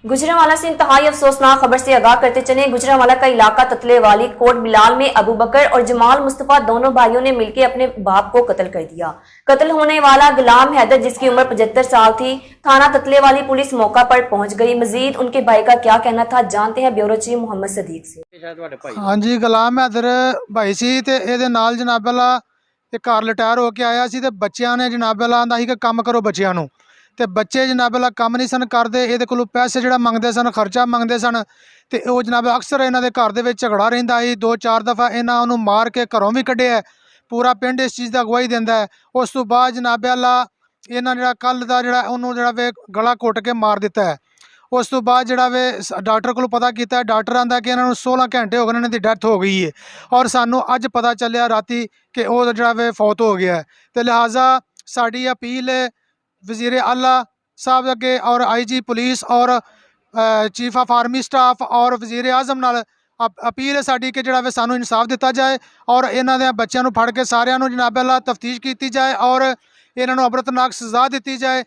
गुजरांवाला से इंतहाई अफसोसनाक खबर से आगाह करते चले। गुजरांवाला का इलाका ततलेवाली कोट बिलाल में अबू बकर और जमाल मुस्तफा दोनों भाइयों ने मिलकर अपने बाप को कत्ल कर दिया। कत्ल होने वाला गुलाम हैदर, जिसकी उम्र 75 साल थी, थाना ततलेवाली पुलिस मौका पर पहुंच गई। मजीद उनके भाई का क्या कहना था, जानते हैं ब्यूरो चीफ मोहम्मद सदीक से। हाँ जी, गुलाम हैदर भाई सी ते ਇਹਦੇ ਨਾਲ जनाब वाला ਇਹ ਘਰ ਰਿਟਾਇਰ ਹੋ ਕੇ ਆਇਆ ਸੀ ਤੇ ਬੱਚਿਆਂ ਨੇ जनाब वाला ਆਂਦਾ ਸੀ ਕਿ ਕੰਮ ਕਰੋ ਬੱਚਿਆਂ ਨੂੰ ਤੇ ਬੱਚੇ जनाब वाला ਕੰਮ ਨਹੀਂ ਸਨ ਕਰਦੇ। ਇਹਦੇ ਕੋਲੋਂ ਪੈਸੇ ਜਿਹੜਾ ਮੰਗਦੇ ਸਨ, ਖਰਚਾ ਮੰਗਦੇ ਸਨ ਤੇ ਉਹ जनाब ਅਕਸਰ ਇਹਨਾਂ ਦੇ ਘਰ ਦੇ ਵਿੱਚ ਝਗੜਾ ਰਹਿੰਦਾ ਸੀ। 2-4 ਦਫਾ ਇਹਨਾਂ ਉਹਨੂੰ ਮਾਰ ਕੇ ਘਰੋਂ ਵੀ ਕੱਢਿਆ। ਪੂਰਾ ਪਿੰਡ ਇਸ ਚੀਜ਼ ਦਾ ਗਵਾਹੀ ਦਿੰਦਾ ਹੈ। ਉਸ ਤੋਂ ਬਾਅਦ जनाब वाला ਇਹਨਾਂ ਜਿਹੜਾ ਕੱਲ ਦਾ ਜਿਹੜਾ ਉਹਨੂੰ ਜਿਹੜਾ ਵੇ ਗਲਾ ਘੁੱਟ ਕੇ ਮਾਰ ਦਿੱਤਾ ਹੈ। उस तो बाद जरा वे डॉक्टर को पता किया, डॉक्टर आंदा कि इन्होंने 16 घंटे हो गए, इन्होंने डैथ हो गई है और सानू अज पता चलिया राती कि वह जरा वे फौत हो गया है। तो लिहाजा साड़ी अपील है वजीर आला साहब अगे और IG पुलिस और चीफ ऑफ आर्मी स्टाफ और वजीर आजम नाल अपील है साड़ी कि जरा वे सानू इंसाफ दिता जाए और इन्हों के बच्चों को फड़ के सारिਆਂ ਨੂੰ जनाब अल्लाह तफ्तीश की जाए और इन्हों अमृतनाक सज़ा दी जाए।